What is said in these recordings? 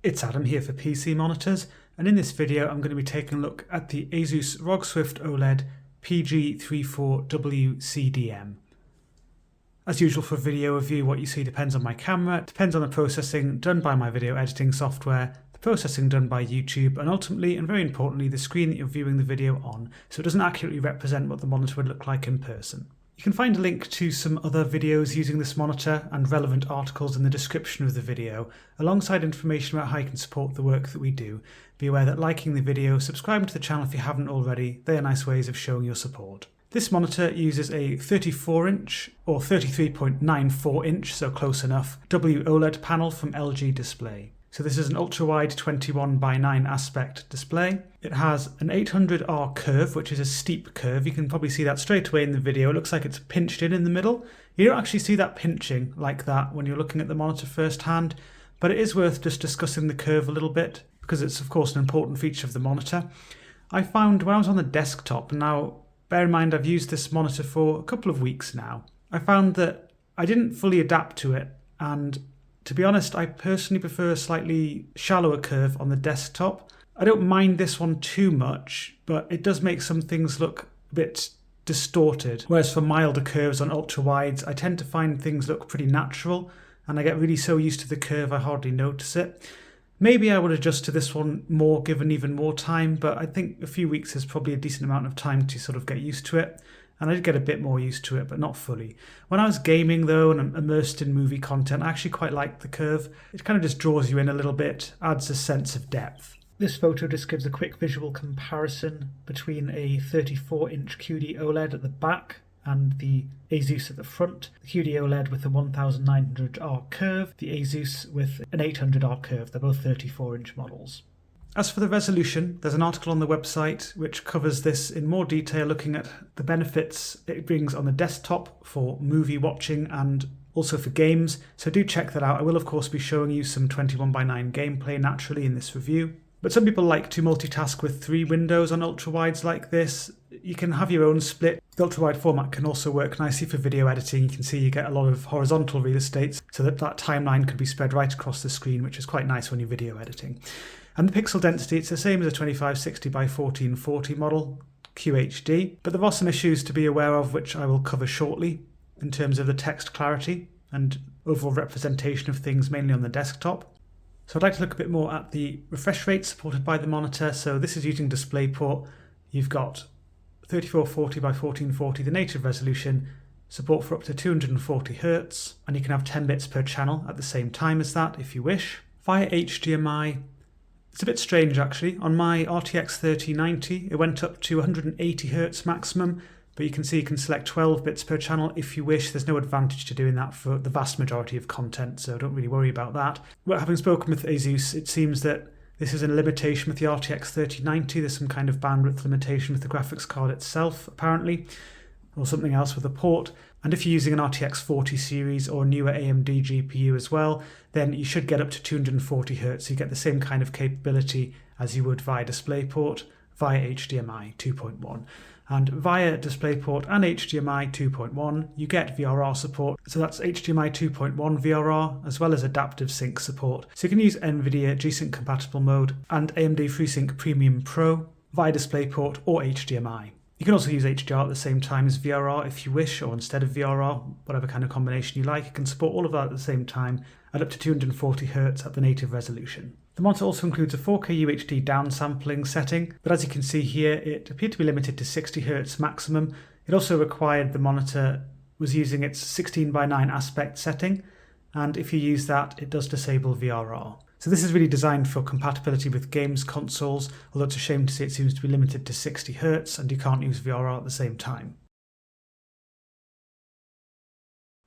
It's Adam here for PC Monitors, and in this video I'm going to be taking a look at the ASUS ROG Swift OLED PG34WCDM. As usual for video review, what you see depends on my camera, depends on the processing done by my video editing software, the processing done by YouTube, and ultimately, and very importantly, the screen that you're viewing the video on, so it doesn't accurately represent what the monitor would look like in person. You can find a link to some other videos using this monitor and relevant articles in the description of the video, alongside information about how you can support the work that we do. Be aware that liking the video, subscribing to the channel if you haven't already, they are nice ways of showing your support. This monitor uses a 34-inch or 33.94 inch, so close enough, OLED panel from LG Display. So this is an ultra-wide 21:9 aspect display. It has an 800R curve, which is a steep curve. You can probably see that straight away in the video. It looks like it's pinched in the middle. You don't actually see that pinching like that when you're looking at the monitor firsthand, but it is worth just discussing the curve a little bit because it's of course an important feature of the monitor. I found when I was on the desktop, now bear in mind I've used this monitor for a couple of weeks now, I found that I didn't fully adapt to it, and to be honest, I personally prefer a slightly shallower curve on the desktop. I don't mind this one too much, but it does make some things look a bit distorted. Whereas for milder curves on ultra-wides, I tend to find things look pretty natural, and I get really so used to the curve I hardly notice it. Maybe I would adjust to this one more given even more time, but I think a few weeks is probably a decent amount of time to sort of get used to it. And I did get a bit more used to it, but not fully. When I was gaming though and immersed in movie content, I actually quite liked the curve. It kind of just draws you in a little bit, adds a sense of depth. This photo just gives a quick visual comparison between a 34-inch QD OLED at the back and the ASUS at the front. The QD OLED with a 1900R curve, the ASUS with an 800R curve. They're both 34-inch models. As for the resolution, there's an article on the website which covers this in more detail, looking at the benefits it brings on the desktop for movie watching and also for games, so do check that out. I will of course be showing you some 21:9 gameplay naturally in this review. But some people like to multitask with 3 windows on ultra-wides like this. You can have your own split. The ultra-wide format can also work nicely for video editing. You can see you get a lot of horizontal real estate so that timeline could be spread right across the screen, which is quite nice when you're video editing. And the pixel density, it's the same as a 2560x1440 model, QHD, but there are some issues to be aware of which I will cover shortly in terms of the text clarity and overall representation of things, mainly on the desktop. So I'd like to look a bit more at the refresh rate supported by the monitor. So this is using DisplayPort. You've got 3440x1440, the native resolution, support for up to 240 Hz, and you can have 10 bits per channel at the same time as that if you wish. Via HDMI, it's a bit strange actually. On my RTX 3090, it went up to 180 Hz maximum, but you can see you can select 12 bits per channel if you wish. There's no advantage to doing that for the vast majority of content, so don't really worry about that. But having spoken with ASUS, it seems that this is a limitation with the RTX 3090. There's some kind of bandwidth limitation with the graphics card itself, apparently, or something else with the port. And if you're using an RTX 40 series or newer AMD GPU as well, then you should get up to 240 Hz. So you get the same kind of capability as you would via DisplayPort, via HDMI 2.1. And via DisplayPort and HDMI 2.1, you get VRR support. So that's HDMI 2.1 VRR, as well as adaptive sync support. So you can use NVIDIA G-Sync compatible mode and AMD FreeSync Premium Pro via DisplayPort or HDMI. You can also use HDR at the same time as VRR if you wish, or instead of VRR, whatever kind of combination you like. You can support all of that at the same time at up to 240 Hz at the native resolution. The monitor also includes a 4K UHD downsampling setting, but as you can see here, it appeared to be limited to 60 Hz maximum. It also required the monitor was using its 16:9 aspect setting, and if you use that, it does disable VRR. So this is really designed for compatibility with games consoles, although it's a shame to see it seems to be limited to 60 Hz and you can't use VRR at the same time.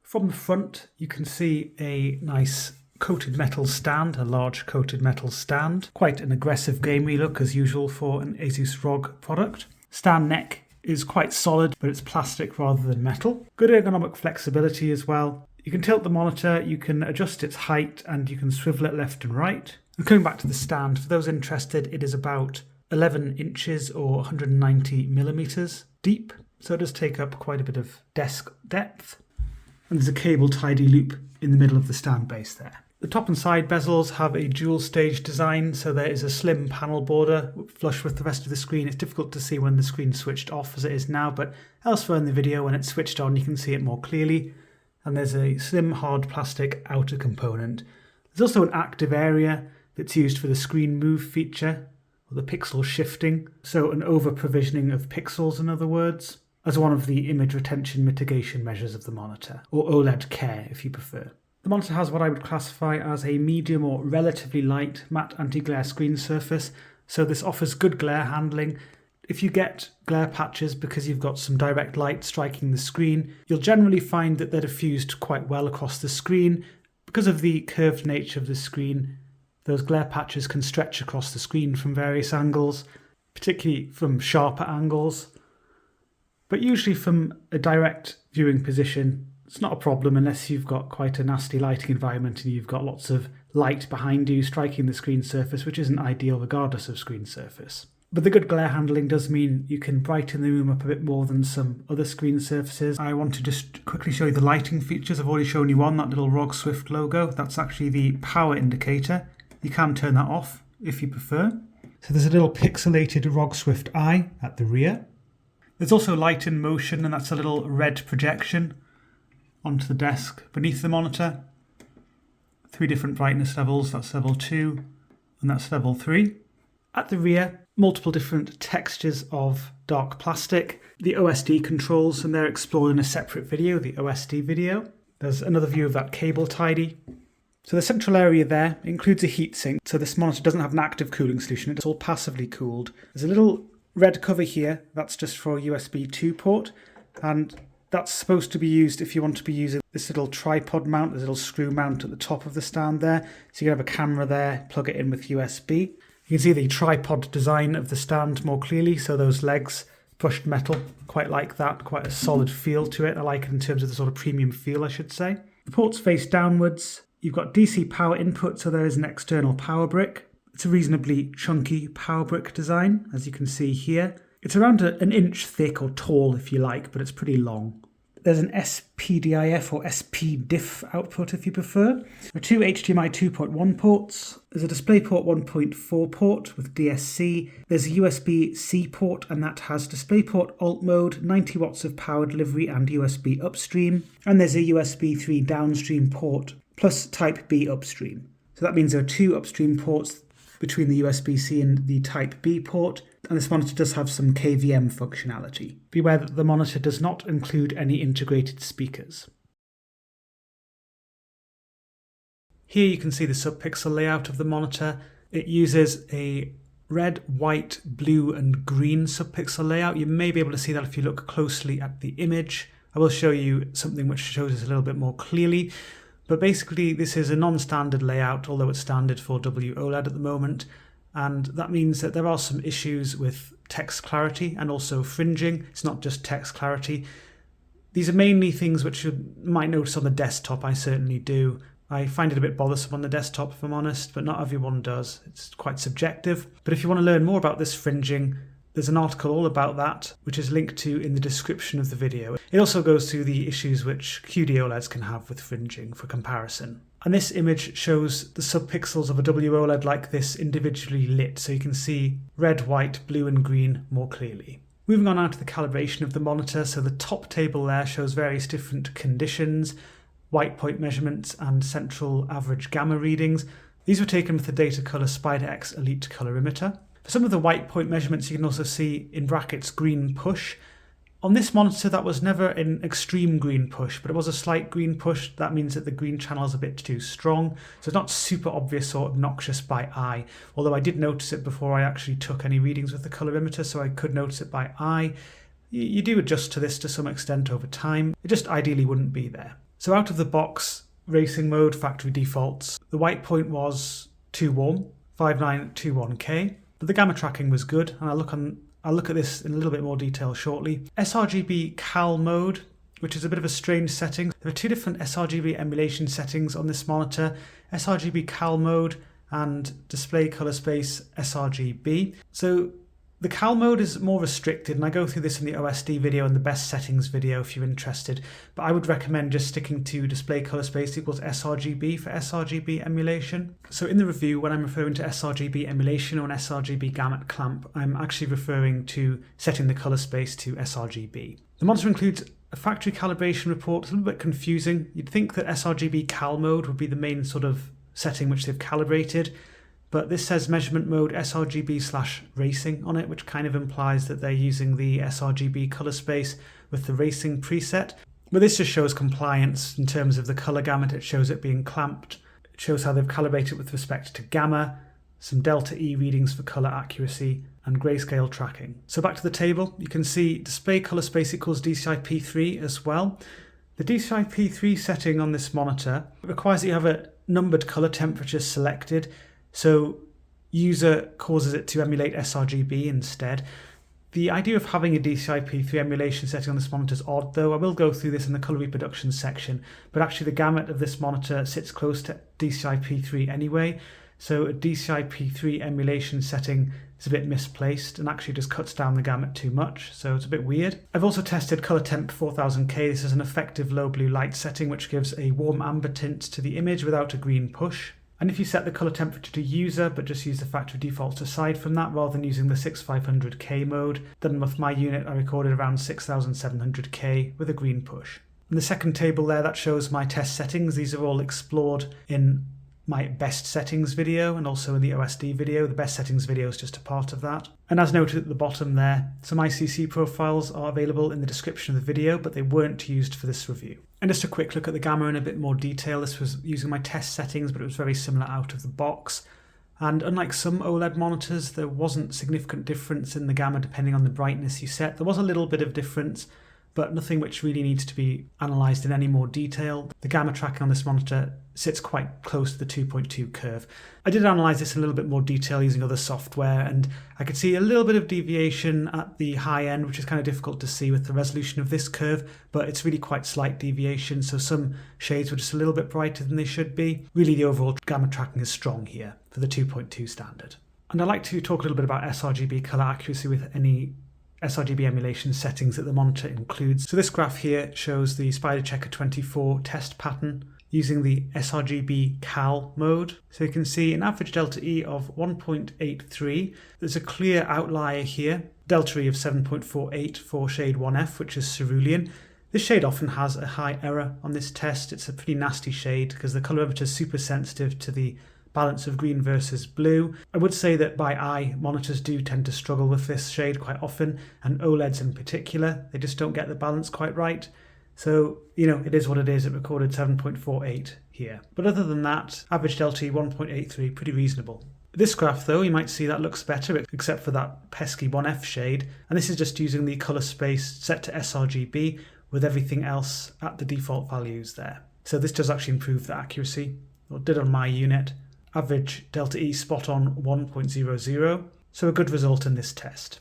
From the front, you can see a nice coated metal stand, a large coated metal stand. Quite an aggressive gamey look as usual for an ASUS ROG product. Stand neck is quite solid, but it's plastic rather than metal. Good ergonomic flexibility as well. You can tilt the monitor, you can adjust its height, and you can swivel it left and right. And coming back to the stand, for those interested, it is about 11 inches or 190 millimeters deep, so it does take up quite a bit of desk depth. And there's a cable tidy loop in the middle of the stand base there. The top and side bezels have a dual stage design, so there is a slim panel border flush with the rest of the screen. It's difficult to see when the screen's switched off as it is now, but elsewhere in the video when it's switched on you can see it more clearly. And there's a slim hard plastic outer component. There's also an active area that's used for the screen move feature, or the pixel shifting, so an over-provisioning of pixels in other words, as one of the image retention mitigation measures of the monitor, or OLED care if you prefer. The monitor has what I would classify as a medium or relatively light matte anti-glare screen surface, so this offers good glare handling. If you get glare patches because you've got some direct light striking the screen, you'll generally find that they're diffused quite well across the screen. Because of the curved nature of the screen, those glare patches can stretch across the screen from various angles, particularly from sharper angles. But usually from a direct viewing position, it's not a problem unless you've got quite a nasty lighting environment and you've got lots of light behind you striking the screen surface, which isn't ideal regardless of screen surface. But the good glare handling does mean you can brighten the room up a bit more than some other screen surfaces. I want to just quickly show you the lighting features. I've already shown you one, that little ROG Swift logo. That's actually the power indicator. You can turn that off if you prefer. So there's a little pixelated ROG Swift eye at the rear. There's also light in motion, and that's a little red projection onto the desk beneath the monitor. 3 different brightness levels, that's level 2 and that's level 3. At the rear, multiple different textures of dark plastic. The OSD controls, and they're explored in a separate video, the OSD video. There's another view of that cable tidy. So the central area there includes a heatsink, so this monitor doesn't have an active cooling solution, it's all passively cooled. There's a little red cover here, that's just for a USB 2 port, and that's supposed to be used if you want to be using this little tripod mount, there's a little screw mount at the top of the stand there, so you can have a camera there, plug it in with USB. You can see the tripod design of the stand more clearly, so those legs, brushed metal, quite like that, quite a solid feel to it. I like it in terms of the sort of premium feel, I should say. The ports face downwards. You've got DC power input, so there is an external power brick. It's a reasonably chunky power brick design, as you can see here. It's around an inch thick or tall, if you like, but it's pretty long. There's an SPDIF or SPDIF output if you prefer. There are 2 HDMI 2.1 ports. There's a DisplayPort 1.4 port with DSC. There's a USB-C port, and that has DisplayPort Alt mode, 90 watts of power delivery and USB upstream. And there's a USB 3 downstream port plus Type B upstream. So that means there are 2 upstream ports between the USB-C and the Type B port, and this monitor does have some KVM functionality. Beware that the monitor does not include any integrated speakers. Here you can see the subpixel layout of the monitor. It uses a red, white, blue and green subpixel layout. You may be able to see that if you look closely at the image. I will show you something which shows this a little bit more clearly. But basically this is a non-standard layout, although it's standard for WOLED at the moment, and that means that there are some issues with text clarity and also fringing. It's not just text clarity. These are mainly things which you might notice on the desktop. I certainly do. I find it a bit bothersome on the desktop, if I'm honest, but not everyone does. It's quite subjective. But if you want to learn more about this fringing, there's an article all about that, which is linked to in the description of the video. It also goes through the issues which QD OLEDs can have with fringing for comparison. And this image shows the subpixels of a WOLED like this individually lit, so you can see red, white, blue and green more clearly. Moving on now to the calibration of the monitor, so the top table there shows various different conditions, white point measurements and central average gamma readings. These were taken with the Datacolor SpiderX Elite colorimeter. For some of the white point measurements you can also see in brackets green push. On this monitor that was never an extreme green push, but it was a slight green push. That means that the green channel is a bit too strong, so it's not super obvious or obnoxious by eye, although I did notice it before I actually took any readings with the colorimeter, so I could notice it by eye. You do adjust to this to some extent over time. It just ideally wouldn't be there. So out of the box, racing mode, factory defaults, the white point was too warm, 5921K. But the gamma tracking was good, and I'll look at this in a little bit more detail shortly. sRGB Cal mode, which is a bit of a strange setting. There are 2 different sRGB emulation settings on this monitor, sRGB Cal mode and display color space sRGB. So The cal mode is more restricted, and I go through this in the OSD video and the best settings video if you're interested, but I would recommend just sticking to display color space equals sRGB for sRGB emulation. So in the review, when I'm referring to sRGB emulation or an sRGB gamut clamp, I'm actually referring to setting the color space to sRGB. The monitor includes a factory calibration report. It's a little bit confusing. You'd think that sRGB cal mode would be the main sort of setting which they've calibrated, but this says measurement mode sRGB/racing on it, which kind of implies that they're using the sRGB color space with the racing preset. But this just shows compliance in terms of the color gamut. It shows it being clamped. It shows how they've calibrated with respect to gamma, some delta E readings for color accuracy, and grayscale tracking. So back to the table, you can see display color space equals DCI-P3 as well. The DCI-P3 setting on this monitor requires that you have a numbered color temperature selected. So user causes it to emulate sRGB instead. The idea of having a DCI-P3 emulation setting on this monitor is odd, though. I will go through this in the color reproduction section, but actually the gamut of this monitor sits close to DCI-P3 anyway, so a DCI-P3 emulation setting is a bit misplaced and actually just cuts down the gamut too much, so it's a bit weird. I've also tested color temp 4000K. This is an effective low blue light setting which gives a warm amber tint to the image without a green push. And if you set the color temperature to user, but just use the factory defaults aside from that rather than using the 6500K mode, then with my unit I recorded around 6700K with a green push. In the second table there, that shows my test settings. These are all explored in my best settings video and also in the OSD video. The best settings video is just a part of that. And as noted at the bottom there, some ICC profiles are available in the description of the video, but they weren't used for this review. And just a quick look at the gamma in a bit more detail. This was using my test settings, but it was very similar out of the box. And unlike some OLED monitors, there wasn't significant difference in the gamma depending on the brightness you set. There was a little bit of difference, but nothing which really needs to be analysed in any more detail. The gamma tracking on this monitor sits quite close to the 2.2 curve. I did analyse this in a little bit more detail using other software, and I could see a little bit of deviation at the high end, which is kind of difficult to see with the resolution of this curve, but it's really quite slight deviation, so some shades were just a little bit brighter than they should be. Really, the overall gamma tracking is strong here for the 2.2 standard. And I'd like to talk a little bit about sRGB colour accuracy with any sRGB emulation settings that the monitor includes. So this graph here shows the Spider Checker 24 test pattern using the sRGB cal mode. So you can see an average delta E of 1.83. There's a clear outlier here, delta E of 7.48 for shade 1F, which is cerulean. This shade often has a high error on this test. It's a pretty nasty shade because the colorimeter is super sensitive to the balance of green versus blue. I would say that by eye, monitors do tend to struggle with this shade quite often, and OLEDs in particular, they just don't get the balance quite right. So, it is what it is. It recorded 7.48 here. But other than that, average delta 1.83, pretty reasonable. This graph though, you might see that looks better, except for that pesky 1F shade, and this is just using the colour space set to sRGB with everything else at the default values there. So this does actually improve the accuracy, or did on my unit. Average delta E spot on 1.00, so a good result in this test.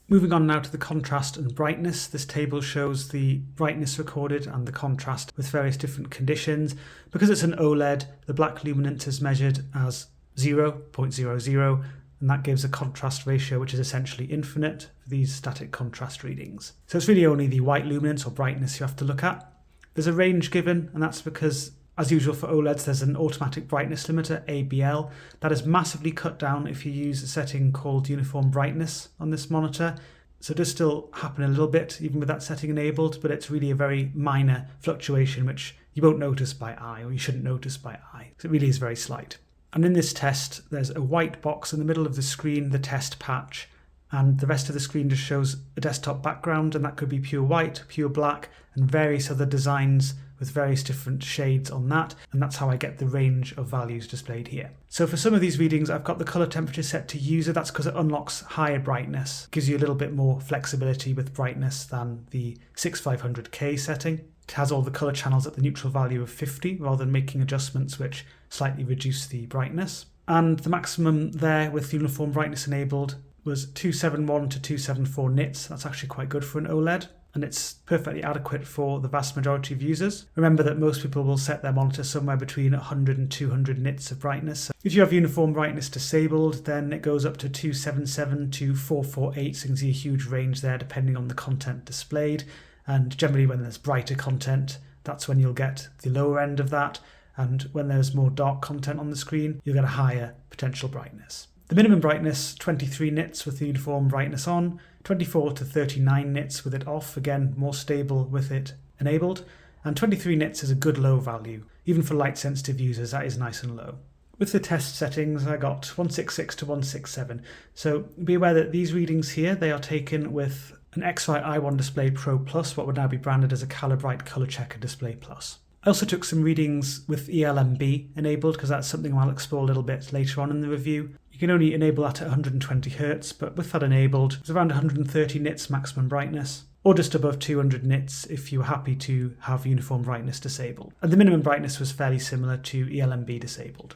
Moving on now to the contrast and brightness. This table shows the brightness recorded and the contrast with various different conditions. Because it's an OLED, the black luminance is measured as 0.00, and that gives a contrast ratio which is essentially infinite for these static contrast readings. So it's really only the white luminance or brightness you have to look at. There's a range given, and that's because, as usual for OLEDs, there's an automatic brightness limiter, ABL. That is massively cut down if you use a setting called uniform brightness on this monitor. So it does still happen a little bit, even with that setting enabled, but it's really a very minor fluctuation which you won't notice by eye, or you shouldn't notice by eye. So it really is very slight. And in this test, there's a white box in the middle of the screen, the test patch, and the rest of the screen just shows a desktop background, and that could be pure white, pure black, and various other designs with various different shades on that, and that's how I get the range of values displayed here. So for some of these readings, I've got the color temperature set to user. That's because it unlocks higher brightness, gives you a little bit more flexibility with brightness than the 6500K setting. It has all the color channels at the neutral value of 50 rather than making adjustments which slightly reduce the brightness. And the maximum there with uniform brightness enabled was 271 to 274 nits. That's actually quite good for an OLED, and it's perfectly adequate for the vast majority of users. Remember that most people will set their monitor somewhere between 100 and 200 nits of brightness. So if you have uniform brightness disabled, then it goes up to 277 to 448, so you can see a huge range there depending on the content displayed. And generally when there's brighter content, that's when you'll get the lower end of that. And when there's more dark content on the screen, you'll get a higher potential brightness. The minimum brightness, 23 nits with the uniform brightness on, 24 to 39 nits with it off, again more stable with it enabled, and 23 nits is a good low value. Even for light sensitive users, that is nice and low. With the test settings, I got 166 to 167, so be aware that these readings here, they are taken with an X-Ray i1 Display Pro Plus, what would now be branded as a Calibrite Color Checker Display Plus. I also took some readings with ELMB enabled because that's something I'll explore a little bit later on in the review. You can only enable that at 120 Hz, but with that enabled, it's around 130 nits maximum brightness, or just above 200 nits if you were happy to have uniform brightness disabled. And the minimum brightness was fairly similar to ELMB disabled.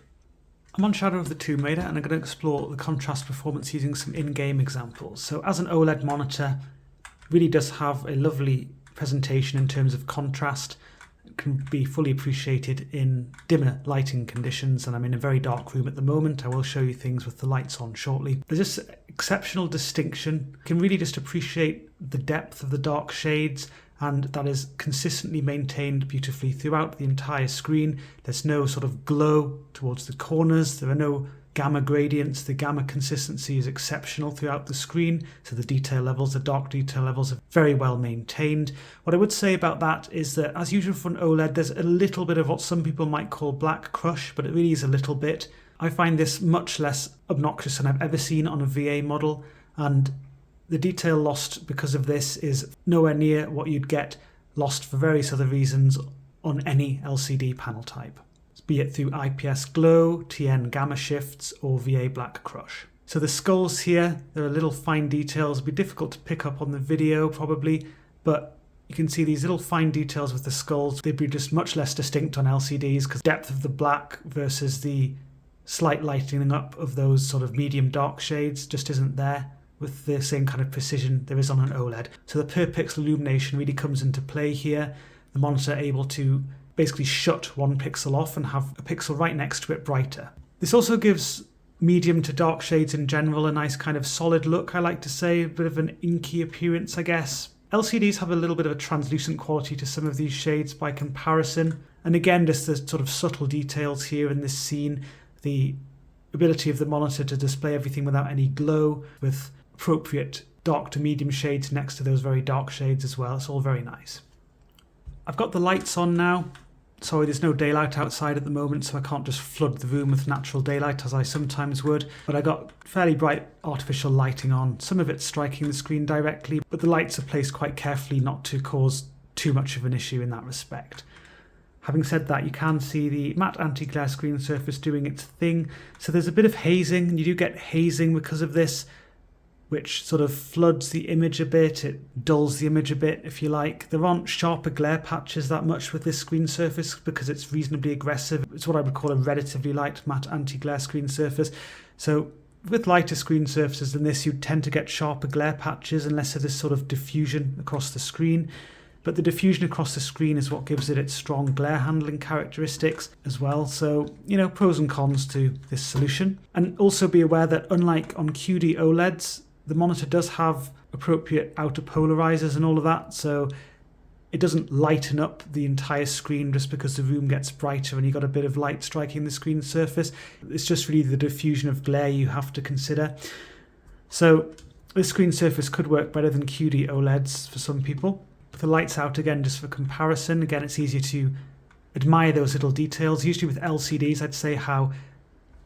I'm on Shadow of the Tomb Raider and I'm going to explore the contrast performance using some in-game examples. So as an OLED monitor, it really does have a lovely presentation in terms of contrast. Can be fully appreciated in dimmer lighting conditions, and I'm in a very dark room at the moment. I will show you things with the lights on shortly. There's just exceptional distinction. You can really just appreciate the depth of the dark shades, and that is consistently maintained beautifully throughout the entire screen. There's no sort of glow towards the corners. There are no gamma gradients. The gamma consistency is exceptional throughout the screen, so the detail levels, the dark detail levels are very well maintained. What I would say about that is that, as usual for an OLED, there's a little bit of what some people might call black crush, but it really is a little bit. I find this much less obnoxious than I've ever seen on a VA model, and the detail lost because of this is nowhere near what you'd get lost for various other reasons on any LCD panel type, be it through IPS glow, TN gamma shifts, or VA black crush. So the skulls here, there are little fine details. It'll be difficult to pick up on the video probably, but you can see these little fine details with the skulls. They'd be just much less distinct on LCDs because depth of the black versus the slight lightening up of those sort of medium dark shades just isn't there with the same kind of precision there is on an OLED. So the per pixel illumination really comes into play here. The monitor able to basically shut one pixel off and have a pixel right next to it brighter. This also gives medium to dark shades in general a nice kind of solid look, I like to say, a bit of an inky appearance, I guess. LCDs have a little bit of a translucent quality to some of these shades by comparison, and again just the sort of subtle details here in this scene, the ability of the monitor to display everything without any glow with appropriate dark to medium shades next to those very dark shades as well. It's all very nice. I've got the lights on now. Sorry, there's no daylight outside at the moment, so I can't just flood the room with natural daylight as I sometimes would. But I got fairly bright artificial lighting on. Some of it's striking the screen directly, but the lights are placed quite carefully not to cause too much of an issue in that respect. Having said that, you can see the matte anti-glare screen surface doing its thing. So there's a bit of hazing, and you do get hazing because of this, which sort of floods the image a bit, it dulls the image a bit if you like. There aren't sharper glare patches that much with this screen surface because it's reasonably aggressive. It's what I would call a relatively light matte anti-glare screen surface. So with lighter screen surfaces than this, you tend to get sharper glare patches unless there's this sort of diffusion across the screen. But the diffusion across the screen is what gives it its strong glare handling characteristics as well. So, pros and cons to this solution. And also be aware that unlike on QD OLEDs, the monitor does have appropriate outer polarizers and all of that, so it doesn't lighten up the entire screen just because the room gets brighter and you got a bit of light striking the screen surface. It's just really the diffusion of glare you have to consider. So this screen surface could work better than QD OLEDs for some people. With the lights out again, just for comparison, again it's easier to admire those little details. Usually with LCDs, I'd say how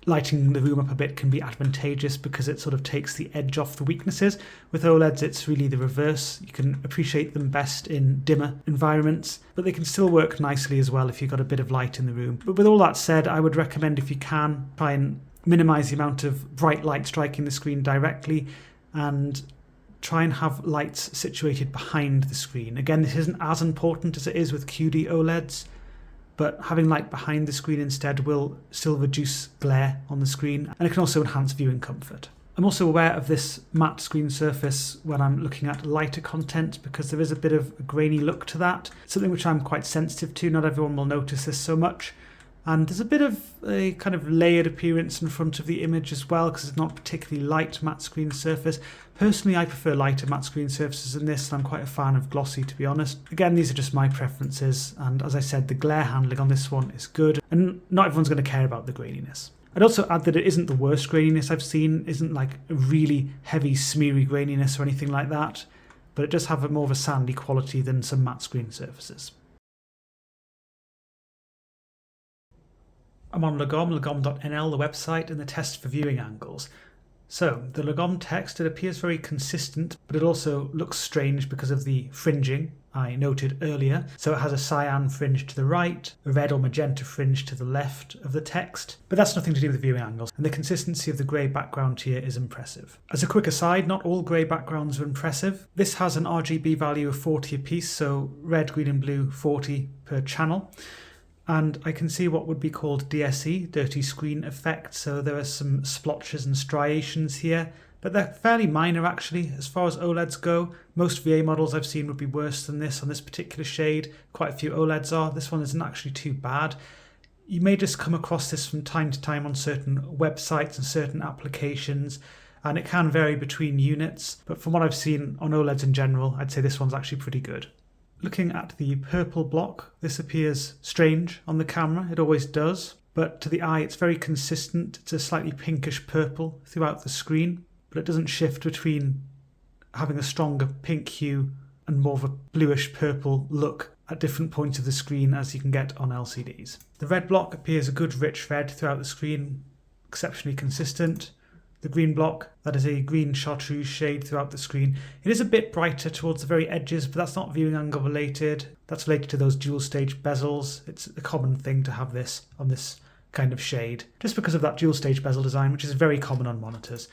lighting the room up a bit can be advantageous because it sort of takes the edge off the weaknesses. With OLEDs, it's really the reverse. You can appreciate them best in dimmer environments, but they can still work nicely as well if you've got a bit of light in the room. But with all that said, I would recommend, if you can, try and minimize the amount of bright light striking the screen directly and try and have lights situated behind the screen. Again, this isn't as important as it is with QD OLEDs, but having light behind the screen instead will still reduce glare on the screen, and it can also enhance viewing comfort. I'm also aware of this matte screen surface when I'm looking at lighter content because there is a bit of a grainy look to that, something which I'm quite sensitive to. Not everyone will notice this so much. And there's a bit of a kind of layered appearance in front of the image as well because it's not particularly light matte screen surface. Personally, I prefer lighter matte screen surfaces than this, and I'm quite a fan of glossy, to be honest. Again, these are just my preferences, and as I said, the glare handling on this one is good, and not everyone's going to care about the graininess. I'd also add that it isn't the worst graininess I've seen, isn't like a really heavy smeary graininess or anything like that, but it does have a more of a sandy quality than some matte screen surfaces. I'm on Lagom, lagom.nl, the website, and the test for viewing angles. So, the Lagom text, it appears very consistent, but it also looks strange because of the fringing I noted earlier. So it has a cyan fringe to the right, a red or magenta fringe to the left of the text, but that's nothing to do with the viewing angles, and the consistency of the grey background here is impressive. As a quick aside, not all grey backgrounds are impressive. This has an RGB value of 40 apiece, so red, green and blue 40 per channel. And I can see what would be called DSE, dirty screen effect, so there are some splotches and striations here, but they're fairly minor actually. As far as OLEDs go, most VA models I've seen would be worse than this on this particular shade. Quite a few OLEDs are. This one isn't actually too bad. You may just come across this from time to time on certain websites and certain applications, and it can vary between units, but from what I've seen on OLEDs in general, I'd say this one's actually pretty good. Looking at the purple block, this appears strange on the camera, it always does, but to the eye it's very consistent. It's a slightly pinkish purple throughout the screen, but it doesn't shift between having a stronger pink hue and more of a bluish purple look at different points of the screen as you can get on LCDs. The red block appears a good rich red throughout the screen, exceptionally consistent. The green block, that is a green chartreuse shade throughout the screen. It is a bit brighter towards the very edges, but that's not viewing angle related. That's related to those dual stage bezels. It's a common thing to have this on this kind of shade, just because of that dual stage bezel design, which is very common on monitors.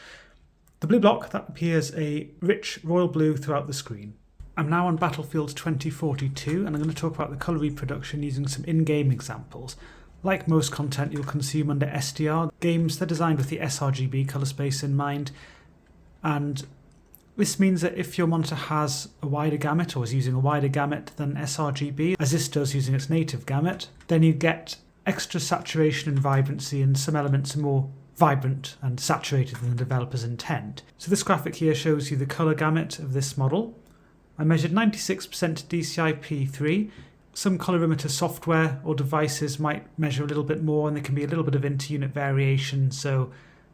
The blue block, that appears a rich royal blue throughout the screen. I'm now on Battlefield 2042, and I'm going to talk about the colour reproduction using some in-game examples. Like most content you'll consume under SDR, games, they're designed with the sRGB colour space in mind, and this means that if your monitor has a wider gamut or is using a wider gamut than sRGB, as this does using its native gamut, then you get extra saturation and vibrancy, and some elements are more vibrant and saturated than the developers intend. So this graphic here shows you the colour gamut of this model. I measured 96% DCI-P3. Some colorimeter software or devices might measure a little bit more, and there can be a little bit of inter-unit variation, so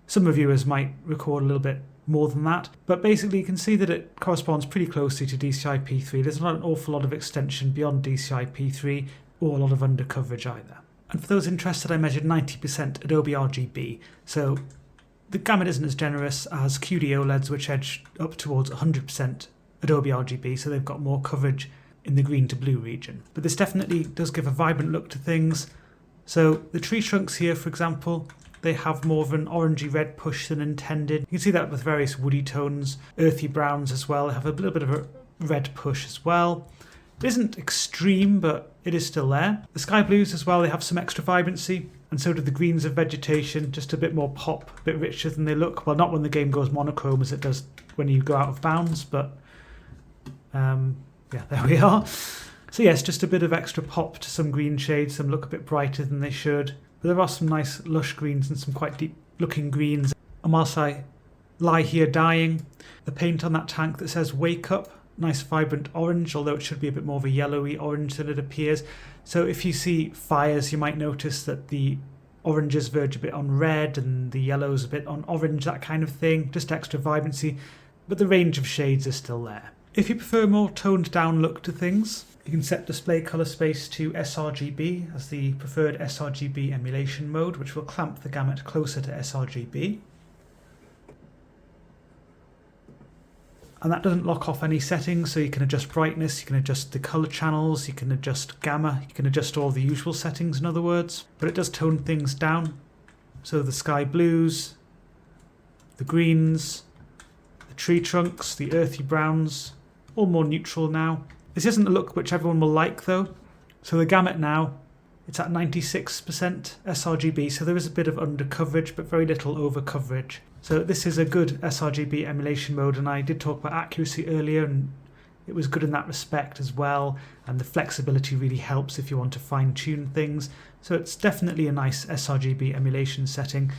some reviewers might record a little bit more than that. But basically you can see that it corresponds pretty closely to DCI-P3. There's not an awful lot of extension beyond DCI-P3 or a lot of undercoverage either. And for those interested, I measured 90% Adobe RGB, so the gamut isn't as generous as QD OLEDs, which edge up towards 100% Adobe RGB, so they've got more coverage in the green to blue region. But this definitely does give a vibrant look to things. So the tree trunks here, for example, they have more of an orangey red push than intended. You can see that with various woody tones, earthy browns as well. They have a little bit of a red push as well. It isn't extreme, but it is still there. The sky blues as well, they have some extra vibrancy, and so do the greens of vegetation, just a bit more pop, a bit richer than they look. Well, not when the game goes monochrome as it does when you go out of bounds, but yeah, there we are. So yes, just a bit of extra pop to some green shades, some look a bit brighter than they should. But there are some nice lush greens and some quite deep looking greens. And whilst I lie here dying, the paint on that tank that says wake up, nice vibrant orange, although it should be a bit more of a yellowy orange than it appears. So if you see fires, you might notice that the oranges verge a bit on red and the yellows a bit on orange, that kind of thing, just extra vibrancy, but the range of shades is still there. If you prefer a more toned down look to things, you can set display colour space to sRGB as the preferred sRGB emulation mode, which will clamp the gamut closer to sRGB. And that doesn't lock off any settings, so you can adjust brightness, you can adjust the colour channels, you can adjust gamma, you can adjust all the usual settings in other words, but it does tone things down. So the sky blues, the greens, the tree trunks, the earthy browns, all more neutral now. This isn't a look which everyone will like though. So the gamut now, it's at 96% sRGB, so there is a bit of under coverage but very little over coverage. So this is a good sRGB emulation mode, and I did talk about accuracy earlier, and it was good in that respect as well, and the flexibility really helps if you want to fine-tune things. So it's definitely a nice sRGB emulation setting.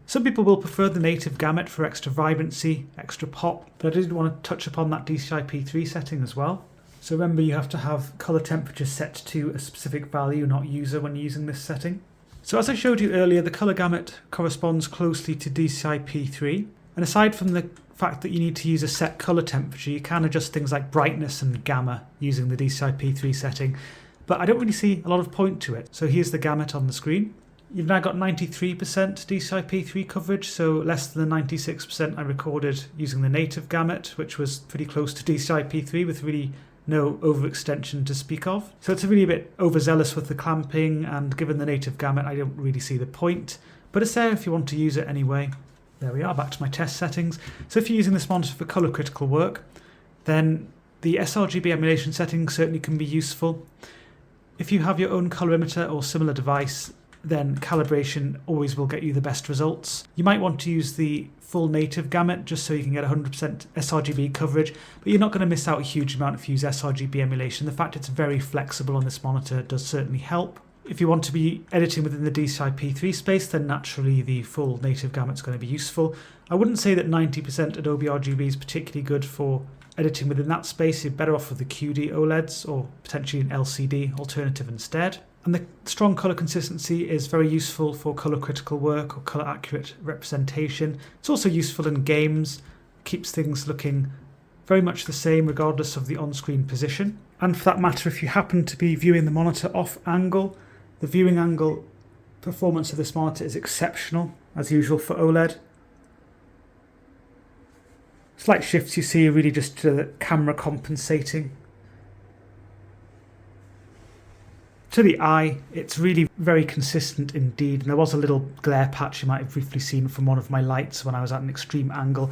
Some people will prefer the native gamut for extra vibrancy, extra pop, but I did want to touch upon that DCI-P3 setting as well. So remember, you have to have color temperature set to a specific value, not user, when using this setting. So as I showed you earlier, the color gamut corresponds closely to DCI-P3, and aside from the fact that you need to use a set color temperature, you can adjust things like brightness and gamma using the DCI-P3 setting, but I don't really see a lot of point to it. So here's the gamut on the screen. You've now got 93% DCI-P3 coverage, so less than the 96% I recorded using the native gamut, which was pretty close to DCI-P3 with really no overextension to speak of. So it's really a bit overzealous with the clamping, and given the native gamut, I don't really see the point, but it's there if you want to use it anyway. There we are, back to my test settings. So if you're using this monitor for color critical work, then the sRGB emulation settings certainly can be useful. If you have your own colorimeter or similar device, then calibration always will get you the best results. You might want to use the full native gamut just so you can get 100% sRGB coverage, but you're not going to miss out a huge amount if you use sRGB emulation. The fact it's very flexible on this monitor does certainly help. If you want to be editing within the DCI-P3 space, then naturally the full native gamut is going to be useful. I wouldn't say that 90% Adobe RGB is particularly good for editing within that space. You're better off with the QD OLEDs or potentially an LCD alternative instead. And the strong colour consistency is very useful for colour critical work or colour accurate representation. It's also useful in games, keeps things looking very much the same regardless of the on-screen position. And for that matter, if you happen to be viewing the monitor off angle, the viewing angle performance of this monitor is exceptional, as usual for OLED. Slight shifts you see are really just the camera compensating. To the eye, it's really very consistent indeed. And there was a little glare patch you might have briefly seen from one of my lights when I was at an extreme angle.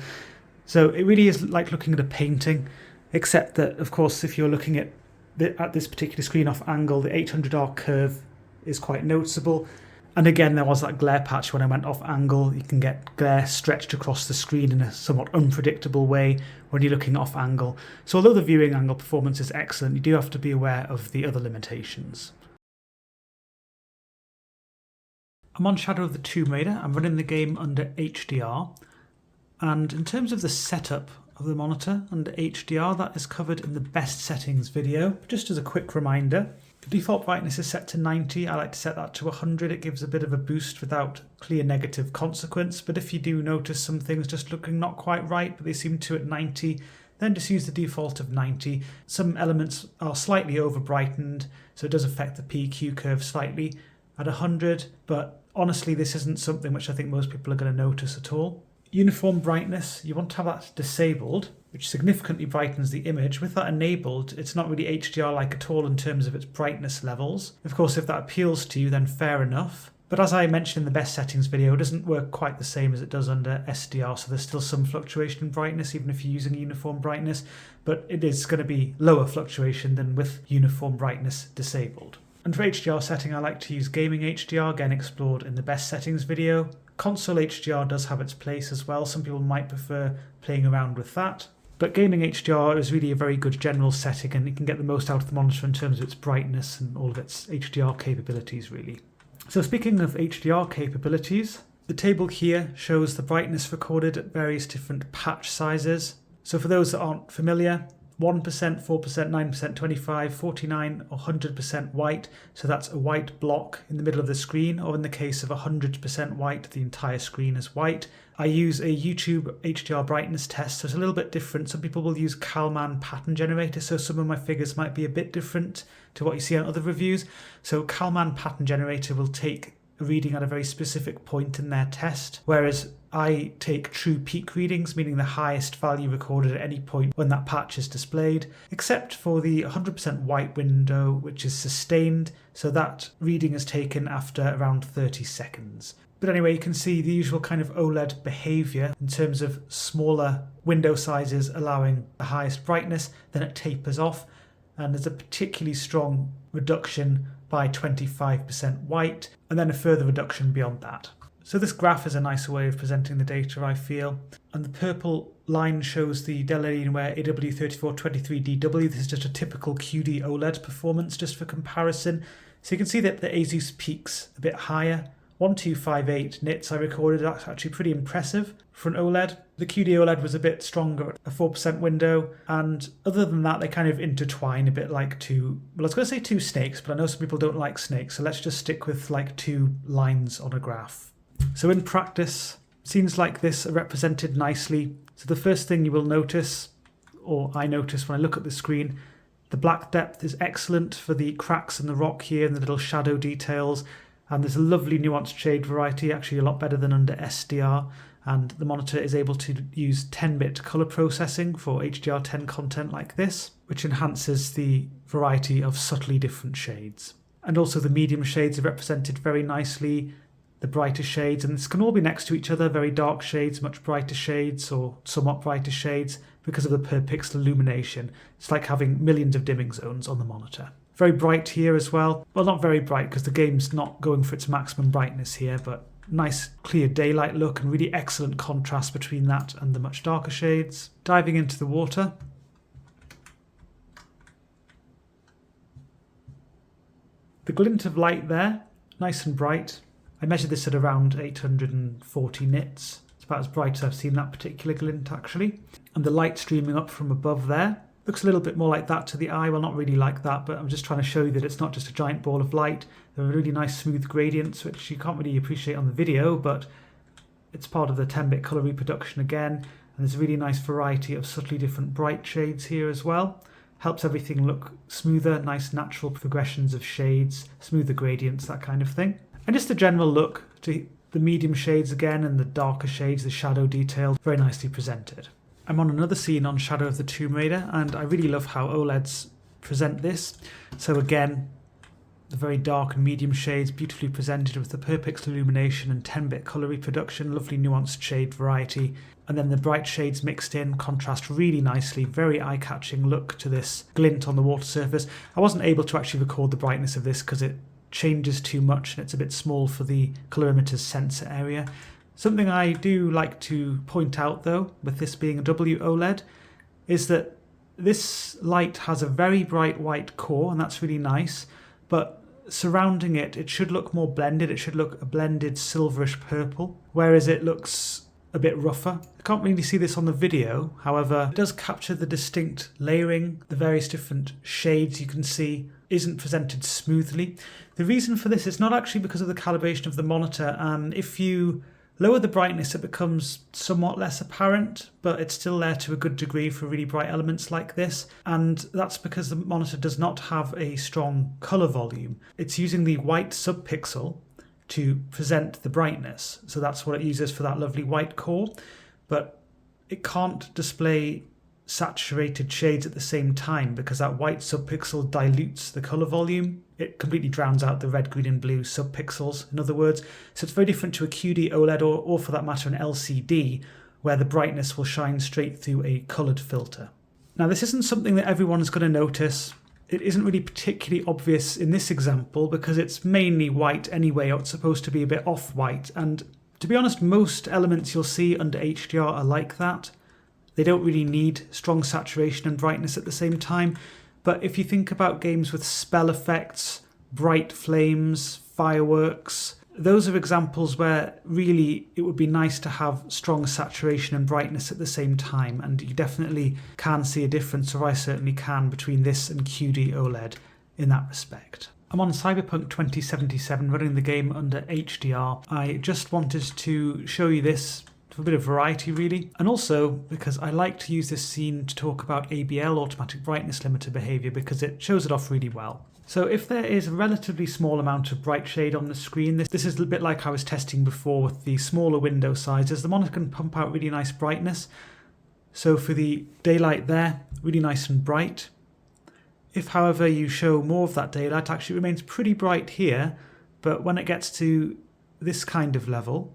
So it really is like looking at a painting, except that, of course, if you're looking at this particular screen off angle, the 800R curve is quite noticeable. And again, there was that glare patch when I went off angle. You can get glare stretched across the screen in a somewhat unpredictable way when you're looking off angle. So although the viewing angle performance is excellent, you do have to be aware of the other limitations. I'm on Shadow of the Tomb Raider. I'm running the game under HDR. And in terms of the setup of the monitor under HDR, that is covered in the best settings video. Just as a quick reminder, the default brightness is set to 90. I like to set that to 100. It gives a bit of a boost without clear negative consequence. But if you do notice some things just looking not quite right, but they seem to at 90, then just use the default of 90. Some elements are slightly over brightened, so it does affect the PQ curve slightly at 100, but honestly, this isn't something which I think most people are going to notice at all. Uniform brightness, you want to have that disabled, which significantly brightens the image. With that enabled, it's not really HDR-like at all in terms of its brightness levels. Of course, if that appeals to you, then fair enough. But as I mentioned in the best settings video, it doesn't work quite the same as it does under SDR, so there's still some fluctuation in brightness, even if you're using uniform brightness, but it is going to be lower fluctuation than with uniform brightness disabled. And for HDR setting, I like to use Gaming HDR, again explored in the best settings video. Console HDR does have its place as well. Some people might prefer playing around with that. But Gaming HDR is really a very good general setting, and you can get the most out of the monitor in terms of its brightness and all of its HDR capabilities, really. So speaking of HDR capabilities, the table here shows the brightness recorded at various different patch sizes. So for those that aren't familiar, 1%, 4%, 9%, 25%, 49%, or 100% white. So that's a white block in the middle of the screen, or in the case of 100% white, the entire screen is white. I use a YouTube HDR brightness test, so it's a little bit different. Some people will use Kalman pattern generator, so some of my figures might be a bit different to what you see on other reviews. So Kalman pattern generator will take a reading at a very specific point in their test, whereas I take true peak readings, meaning the highest value recorded at any point when that patch is displayed, except for the 100% white window, which is sustained, so that reading is taken after around 30 seconds. But anyway, you can see the usual kind of OLED behavior in terms of smaller window sizes allowing the highest brightness, then it tapers off, and there's a particularly strong reduction by 25% white, and then a further reduction beyond that. So this graph is a nicer way of presenting the data, I feel. And the purple line shows the Dell Alienware AW3423DW. This is just a typical QD OLED performance, just for comparison. So you can see that the ASUS peaks a bit higher. 1258 nits I recorded, that's actually pretty impressive for an OLED. The QD OLED was a bit stronger, a 4% window, and other than that they kind of intertwine a bit like two, well I was going to say two snakes, but I know some people don't like snakes, so let's just stick with like two lines on a graph. So in practice, scenes like this are represented nicely. So the first thing you will notice, or I notice when I look at the screen, the black depth is excellent for the cracks in the rock here and the little shadow details. And there's a lovely nuanced shade variety, actually a lot better than under SDR. And the monitor is able to use 10-bit color processing for HDR10 content like this, which enhances the variety of subtly different shades. And also the medium shades are represented very nicely, the brighter shades, and this can all be next to each other, very dark shades, much brighter shades, or somewhat brighter shades, because of the per pixel illumination. It's like having millions of dimming zones on the monitor. Very bright here as well. Well, not very bright because the game's not going for its maximum brightness here, but nice clear daylight look and really excellent contrast between that and the much darker shades. Diving into the water. The glint of light there, nice and bright. I measured this at around 840 nits. It's about as bright as I've seen that particular glint actually. And the light streaming up from above there. Looks a little bit more like that to the eye. Well, not really like that, but I'm just trying to show you that it's not just a giant ball of light. There are really nice smooth gradients, which you can't really appreciate on the video, but it's part of the 10-bit color reproduction again. And there's a really nice variety of subtly different bright shades here as well. Helps everything look smoother, nice natural progressions of shades, smoother gradients, that kind of thing. And just a general look to the medium shades again and the darker shades, the shadow detail, very nicely presented. I'm on another scene on Shadow of the Tomb Raider, and I really love how OLEDs present this. So again, the very dark and medium shades beautifully presented with the per pixel illumination and 10-bit color reproduction, lovely nuanced shade variety, and then the bright shades mixed in contrast really nicely, very eye-catching look to this glint on the water surface. I wasn't able to actually record the brightness of this because it changes too much and it's a bit small for the colorimeter's sensor area. Something I do like to point out though, with this being a WOLED, is that this light has a very bright white core, and that's really nice, but surrounding it, it should look more blended. It should look a blended silverish purple, whereas it looks a bit rougher. I can't really see this on the video, however, it does capture the distinct layering, the various different shades you can see isn't presented smoothly. The reason for this is not actually because of the calibration of the monitor. If you lower the brightness, it becomes somewhat less apparent, but it's still there to a good degree for really bright elements like this. And that's because the monitor does not have a strong color volume. It's using the white subpixel to present the brightness. So that's what it uses for that lovely white core, but it can't display saturated shades at the same time because that white subpixel dilutes the color volume. It completely drowns out the red, green and blue subpixels, in other words. So it's very different to a QD OLED or for that matter an LCD, where the brightness will shine straight through a colored filter. Now this isn't something that everyone's going to notice. It isn't really particularly obvious in this example because it's mainly white anyway, or it's supposed to be a bit off-white, and to be honest, most elements you'll see under HDR are like that. They don't really need strong saturation and brightness at the same time. But if you think about games with spell effects, bright flames, fireworks, those are examples where really it would be nice to have strong saturation and brightness at the same time. And you definitely can see a difference, or I certainly can, between this and QD OLED in that respect. I'm on Cyberpunk 2077 running the game under HDR. I just wanted to show you this for a bit of variety really, and also because I like to use this scene to talk about ABL, automatic brightness limiter behavior, because it shows it off really well. So if there is a relatively small amount of bright shade on the screen, this is a bit like I was testing before with the smaller window sizes, the monitor can pump out really nice brightness. So for the daylight there, really nice and bright. If however you show more of that daylight, it actually remains pretty bright here, but when it gets to this kind of level,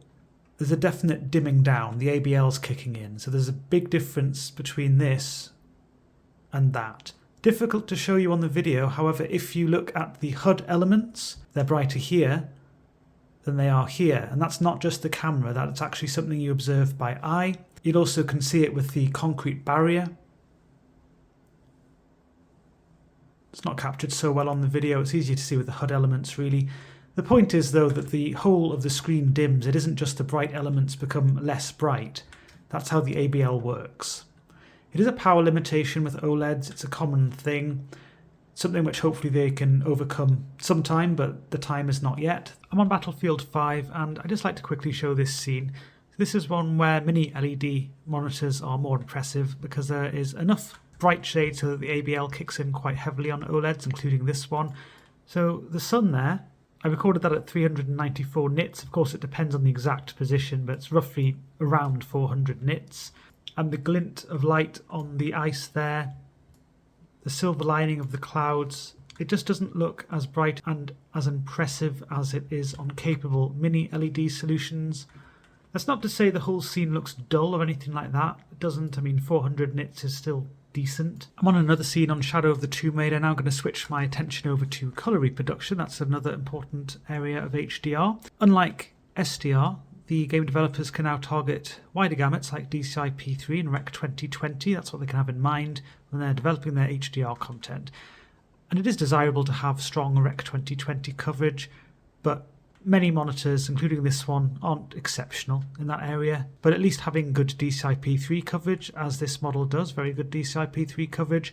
there's a definite dimming down, the ABL's kicking in, so there's a big difference between this and that. Difficult to show you on the video, however, if you look at the HUD elements, they're brighter here, than they are here. And that's not just the camera, that's actually something you observe by eye. You also can see it with the concrete barrier. It's not captured so well on the video, it's easier to see with the HUD elements really. The point is though that the whole of the screen dims. It isn't just the bright elements become less bright. That's how the ABL works. It is a power limitation with OLEDs, it's a common thing. Something which hopefully they can overcome sometime, but the time is not yet. I'm on Battlefield 5 and I just like to quickly show this scene. This is one where mini LED monitors are more impressive because there is enough bright shade so that the ABL kicks in quite heavily on OLEDs, including this one. So the sun there, I recorded that at 394 nits. Of course it depends on the exact position, but it's roughly around 400 nits. And the glint of light on the ice there, the silver lining of the clouds, it just doesn't look as bright and as impressive as it is on capable mini LED solutions. That's not to say the whole scene looks dull or anything like that. It doesn't. I mean, 400 nits is still decent. I'm on another scene on Shadow of the Tomb Raider. Now I'm going to switch my attention over to colour reproduction. That's another important area of HDR. Unlike SDR, the game developers can now target wider gamuts like DCI P3 and Rec 2020. That's what they can have in mind when they're developing their HDR content. And it is desirable to have strong Rec 2020 coverage, but many monitors, including this one, aren't exceptional in that area. But at least having good DCI P3 coverage, as this model does, very good DCI P3 coverage,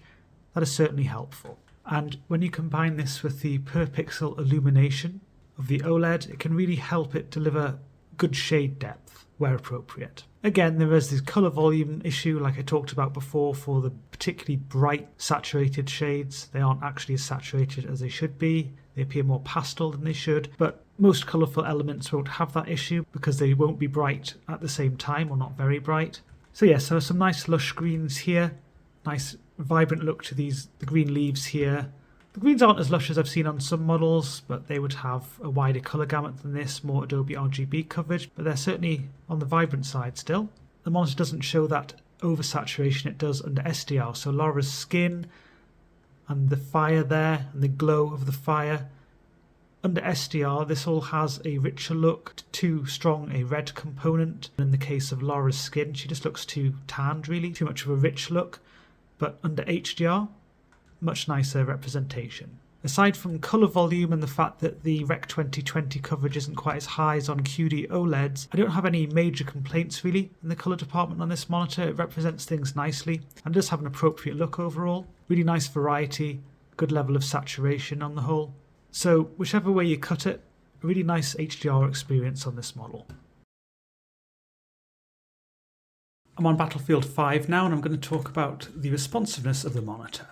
that is certainly helpful. And when you combine this with the per pixel illumination of the OLED, it can really help it deliver good shade depth where appropriate. Again, there is this colour volume issue like I talked about before for the particularly bright saturated shades. They aren't actually as saturated as they should be. They appear more pastel than they should, but most colourful elements won't have that issue because they won't be bright at the same time, or not very bright. So yes, there are some nice lush greens here. Nice vibrant look to the green leaves here. The greens aren't as lush as I've seen on some models, but they would have a wider colour gamut than this, more Adobe RGB coverage, but they're certainly on the vibrant side still. The monitor doesn't show that oversaturation it does under SDR, so Laura's skin and the fire there, and the glow of the fire. Under SDR, this all has a richer look, too strong a red component. In the case of Laura's skin, she just looks too tanned really, too much of a rich look. But under HDR, much nicer representation. Aside from colour volume and the fact that the Rec 2020 coverage isn't quite as high as on QD OLEDs, I don't have any major complaints really in the colour department on this monitor. It represents things nicely and does have an appropriate look overall. Really nice variety, good level of saturation on the whole. So whichever way you cut it, a really nice HDR experience on this model. I'm on Battlefield 5 now and I'm going to talk about the responsiveness of the monitor.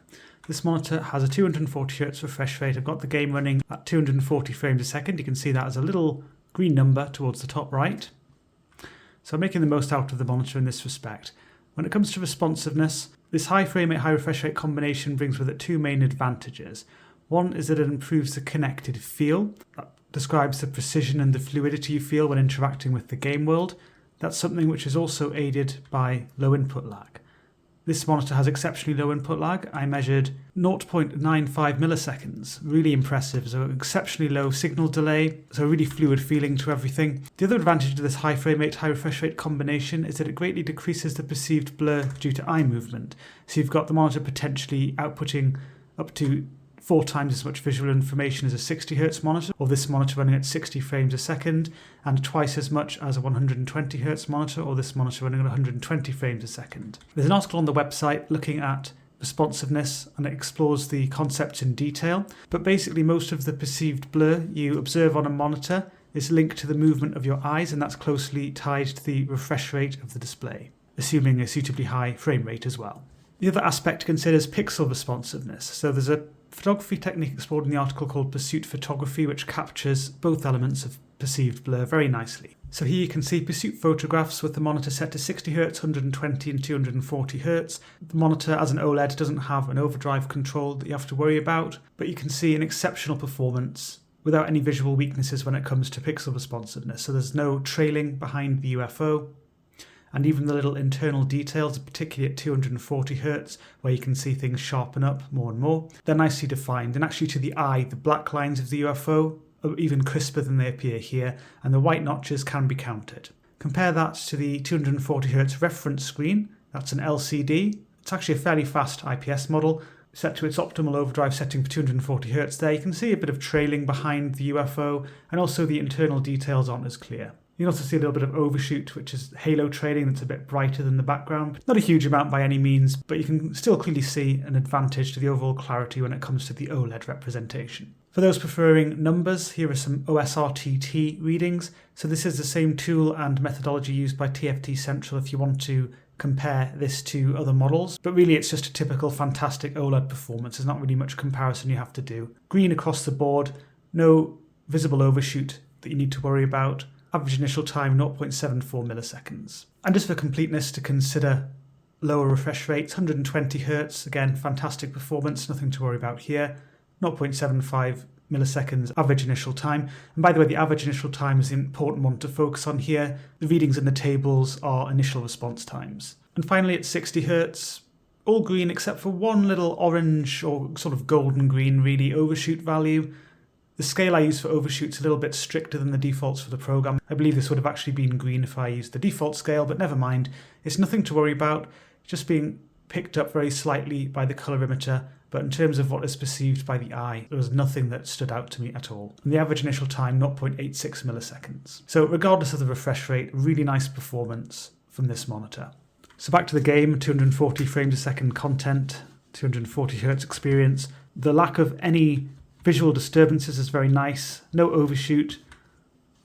This monitor has a 240Hz refresh rate. I've got the game running at 240 frames a second. You can see that as a little green number towards the top right. So I'm making the most out of the monitor in this respect. When it comes to responsiveness, this high frame rate, high refresh rate combination brings with it two main advantages. One is that it improves the connected feel. That describes the precision and the fluidity you feel when interacting with the game world. That's something which is also aided by low input lag. This monitor has exceptionally low input lag. I measured 0.95 milliseconds, really impressive, so exceptionally low signal delay, so a really fluid feeling to everything. The other advantage of this high frame rate, high refresh rate combination is that it greatly decreases the perceived blur due to eye movement. So you've got the monitor potentially outputting up to 4 times as much visual information as a 60Hz monitor, or this monitor running at 60 frames a second, and twice as much as a 120Hz monitor, or this monitor running at 120 frames a second. There's an article on the website looking at responsiveness, and it explores the concepts in detail, but basically most of the perceived blur you observe on a monitor is linked to the movement of your eyes, and that's closely tied to the refresh rate of the display, assuming a suitably high frame rate as well. The other aspect considers pixel responsiveness. So there's a photography technique explored in the article called Pursuit Photography, which captures both elements of perceived blur very nicely. So here you can see Pursuit photographs with the monitor set to 60Hz, 120 and 240Hz. The monitor as an OLED doesn't have an overdrive control that you have to worry about, but you can see an exceptional performance without any visual weaknesses when it comes to pixel responsiveness. So there's no trailing behind the UFO. And even the little internal details, particularly at 240Hz, where you can see things sharpen up more and more, they're nicely defined. And actually to the eye, the black lines of the UFO even crisper than they appear here, and the white notches can be counted. Compare that to the 240Hz reference screen. That's an LCD. It's actually a fairly fast IPS model, set to its optimal overdrive setting for 240Hz there. You can see a bit of trailing behind the UFO, and also the internal details aren't as clear. You can also see a little bit of overshoot, which is halo trailing that's a bit brighter than the background. Not a huge amount by any means, but you can still clearly see an advantage to the overall clarity when it comes to the OLED representation. For those preferring numbers, here are some OSRTT readings. So this is the same tool and methodology used by TFT Central if you want to compare this to other models, but really it's just a typical fantastic OLED performance. There's not really much comparison you have to do. Green across the board, no visible overshoot that you need to worry about. Average initial time 0.74 milliseconds. And just for completeness, to consider lower refresh rates, 120 Hz, again, fantastic performance, nothing to worry about here. 0.75 milliseconds average initial time. And by the way, the average initial time is the important one to focus on here. The readings in the tables are initial response times. And finally at 60 Hz, all green except for one little orange or sort of golden green really overshoot value. The scale I use for overshoot's a little bit stricter than the defaults for the program. I believe this would have actually been green if I used the default scale, but never mind. It's nothing to worry about, just being picked up very slightly by the colorimeter, but in terms of what is perceived by the eye, there was nothing that stood out to me at all. And the average initial time, 0.86 milliseconds. So regardless of the refresh rate, really nice performance from this monitor. So back to the game, 240 frames a second content, 240 Hz experience. The lack of any visual disturbances is very nice. No overshoot,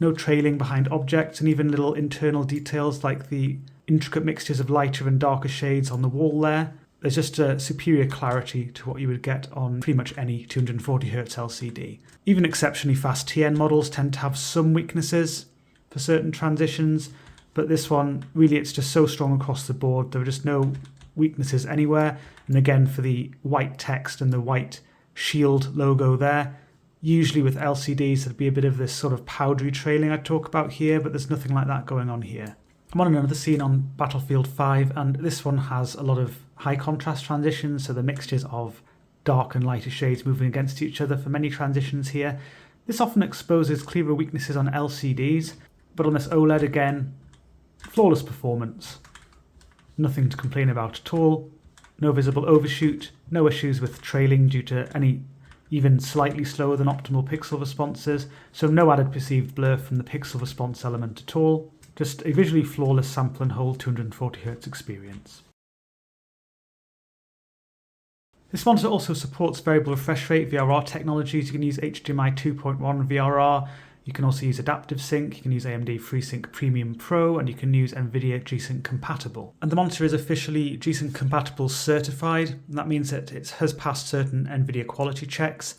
no trailing behind objects, and even little internal details like the intricate mixtures of lighter and darker shades on the wall there. There's just a superior clarity to what you would get on pretty much any 240Hz LCD. Even exceptionally fast TN models tend to have some weaknesses for certain transitions, but this one, really it's just so strong across the board. There are just no weaknesses anywhere. And again, for the white text and the white shield logo there, usually with LCDs there'd be a bit of this sort of powdery trailing I talk about here, but there's nothing like that going on here. I'm on another scene on Battlefield 5, and this one has a lot of high contrast transitions, so the mixtures of dark and lighter shades moving against each other for many transitions here. This often exposes clearer weaknesses on LCDs, but on this OLED again, flawless performance. Nothing to complain about at all. No visible overshoot, no issues with trailing due to any even slightly slower than optimal pixel responses, so no added perceived blur from the pixel response element at all. Just a visually flawless sample and hold 240Hz experience. This monitor also supports variable refresh rate VRR technologies. You can use HDMI 2.1 VRR. You can also use Adaptive Sync, you can use AMD FreeSync Premium Pro, and you can use NVIDIA G-Sync compatible. And the monitor is officially G-Sync compatible certified, and that means that it has passed certain NVIDIA quality checks,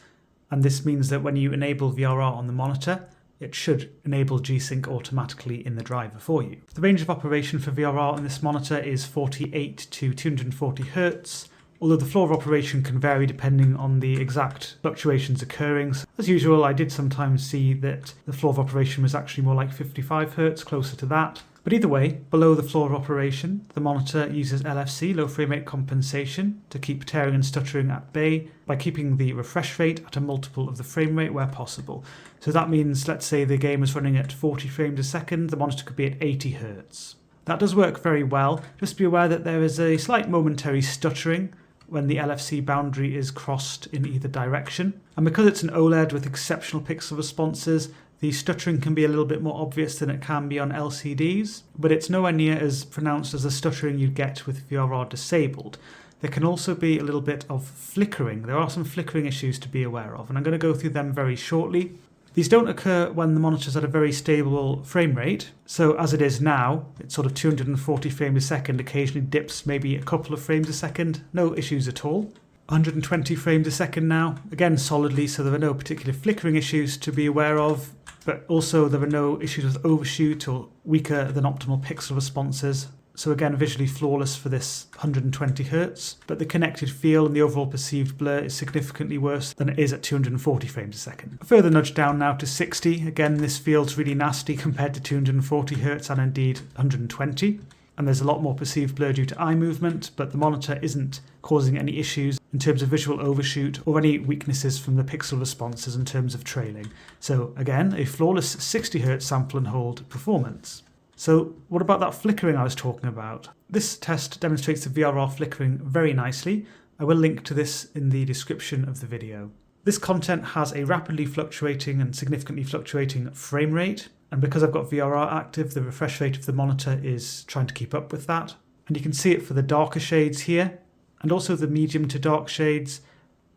and this means that when you enable VRR on the monitor, it should enable G-Sync automatically in the driver for you. The range of operation for VRR on this monitor is 48 to 240 Hz, although the floor of operation can vary depending on the exact fluctuations occurring. So as usual, I did sometimes see that the floor of operation was actually more like 55 Hz, closer to that. But either way, below the floor of operation, the monitor uses LFC, low frame rate compensation, to keep tearing and stuttering at bay by keeping the refresh rate at a multiple of the frame rate where possible. So that means, let's say the game is running at 40 frames a second, the monitor could be at 80 Hz. That does work very well. Just be aware that there is a slight momentary stuttering when the LFC boundary is crossed in either direction. And because it's an OLED with exceptional pixel responses, the stuttering can be a little bit more obvious than it can be on LCDs, but it's nowhere near as pronounced as the stuttering you'd get with VRR disabled. There can also be a little bit of flickering. There are some flickering issues to be aware of, and I'm going to go through them very shortly. These don't occur when the monitor's at a very stable frame rate. So as it is now, it's sort of 240 frames a second, occasionally dips maybe a couple of frames a second, no issues at all. 120 frames a second now, again solidly, so there are no particular flickering issues to be aware of, but also there are no issues with overshoot or weaker than optimal pixel responses. So again, visually flawless for this 120 Hz, but the connected feel and the overall perceived blur is significantly worse than it is at 240 frames a second. A further nudge down now to 60. Again, this feels really nasty compared to 240 Hz and indeed 120. and there's a lot more perceived blur due to eye movement, but the monitor isn't causing any issues in terms of visual overshoot or any weaknesses from the pixel responses in terms of trailing. So again, a flawless 60Hz sample and hold performance. So what about that flickering I was talking about? This test demonstrates the VRR flickering very nicely. I will link to this in the description of the video. This content has a rapidly fluctuating and significantly fluctuating frame rate, and because I've got VRR active, the refresh rate of the monitor is trying to keep up with that. And you can see it for the darker shades here, and also the medium to dark shades.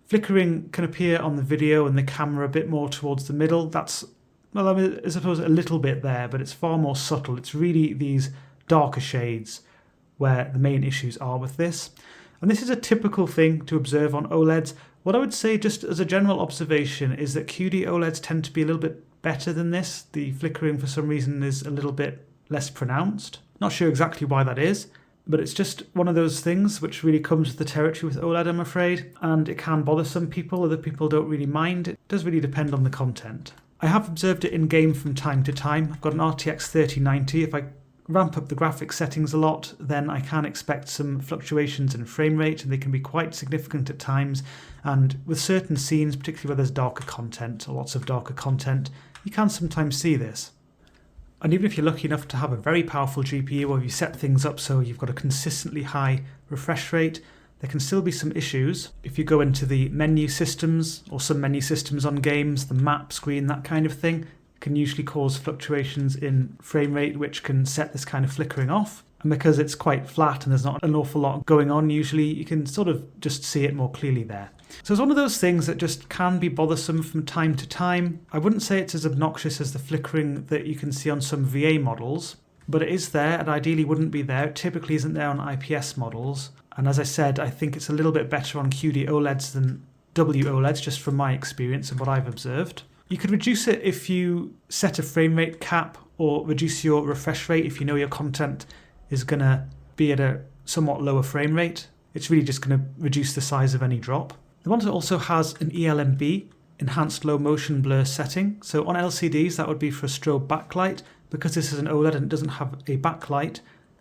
Flickering can appear on the video and the camera a bit more towards the middle. That's, well, I mean, I suppose a little bit there, but it's far more subtle. It's really these darker shades where the main issues are with this. And this is a typical thing to observe on OLEDs. What I would say, just as a general observation, is that QD OLEDs tend to be a little bit better than this. The flickering for some reason is a little bit less pronounced. Not sure exactly why that is, but it's just one of those things which really comes with the territory with OLED, I'm afraid, and it can bother some people. Other people don't really mind. It does really depend on the content. I have observed it in game from time to time. I've got an RTX 3090. If I ramp up the graphics settings a lot, then I can expect some fluctuations in frame rate, and they can be quite significant at times. And with certain scenes, particularly where there's darker content or lots of darker content, you can sometimes see this. And even if you're lucky enough to have a very powerful GPU, or you set things up so you've got a consistently high refresh rate, there can still be some issues. If you go into the menu systems, or some menu systems on games, the map screen, that kind of thing, can usually cause fluctuations in frame rate, which can set this kind of flickering off. And because it's quite flat and there's not an awful lot going on, usually you can sort of just see it more clearly there. So it's one of those things that just can be bothersome from time to time. I wouldn't say it's as obnoxious as the flickering that you can see on some VA models, but it is there and ideally wouldn't be there. It typically isn't there on IPS models. And as I said, I think it's a little bit better on QD OLEDs than WOLEDs, just from my experience and what I've observed. You could reduce it if you set a frame rate cap, or reduce your refresh rate if you know your content is going to be at a somewhat lower frame rate. It's really just going to reduce the size of any drop. The monitor also has an ELMB, enhanced low motion blur setting. So on LCDs, that would be for a strobe backlight. Because this is an OLED and it doesn't have a backlight,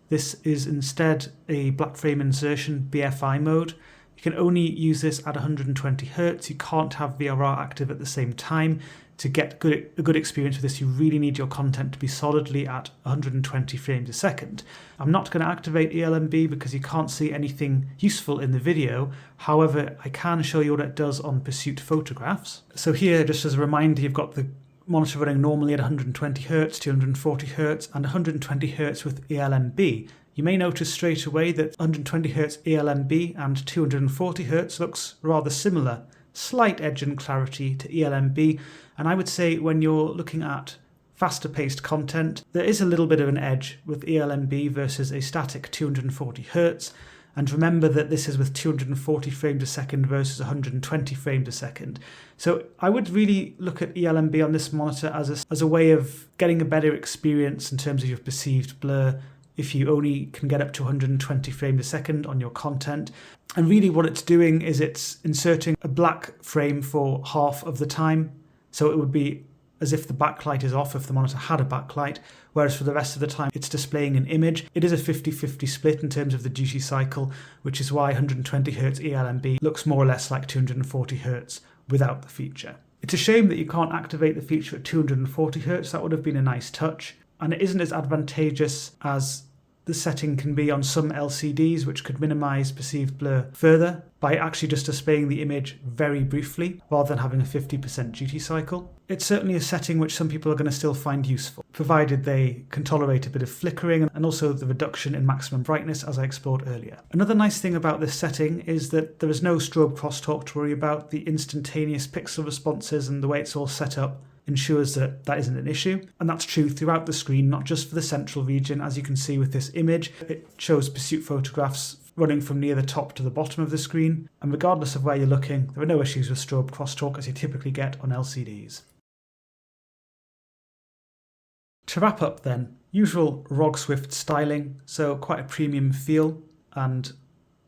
this is instead a black frame insertion BFI mode. You can only use this at 120 Hz. You can't have VRR active at the same time. To get a good experience with this, you really need your content to be solidly at 120 frames a second. I'm not going to activate ELMB because you can't see anything useful in the video. However, I can show you what it does on pursuit photographs. So here, just as a reminder, you've got the monitor running normally at 120 Hz, 240 Hz, and 120 Hz with ELMB. You may notice straight away that 120 Hz ELMB and 240 Hz looks rather similar. Slight edge and clarity to ELMB, and I would say when you're looking at faster paced content, there is a little bit of an edge with ELMB versus a static 240 Hz. And remember that this is with 240 frames a second versus 120 frames a second. So I would really look at ELMB on this monitor as a way of getting a better experience in terms of your perceived blur if you only can get up to 120 frames a second on your content. And really what it's doing is it's inserting a black frame for half of the time. So it would be as if the backlight is off if the monitor had a backlight, whereas for the rest of the time it's displaying an image. It is a 50-50 split in terms of the duty cycle, which is why 120 Hz ELMB looks more or less like 240 Hz without the feature. It's a shame that you can't activate the feature at 240 Hz. That would have been a nice touch, and it isn't as advantageous as the setting can be on some LCDs, which could minimize perceived blur further by actually just displaying the image very briefly rather than having a 50% duty cycle. It's certainly a setting which some people are going to still find useful, provided they can tolerate a bit of flickering and also the reduction in maximum brightness as I explored earlier. Another nice thing about this setting is that there is no strobe crosstalk to worry about. The instantaneous pixel responses and the way it's all set up ensures that that isn't an issue. And that's true throughout the screen, not just for the central region. As you can see with this image, it shows pursuit photographs running from near the top to the bottom of the screen. And regardless of where you're looking, there are no issues with strobe crosstalk as you typically get on LCDs. To wrap up then, usual ROG Swift styling, so quite a premium feel and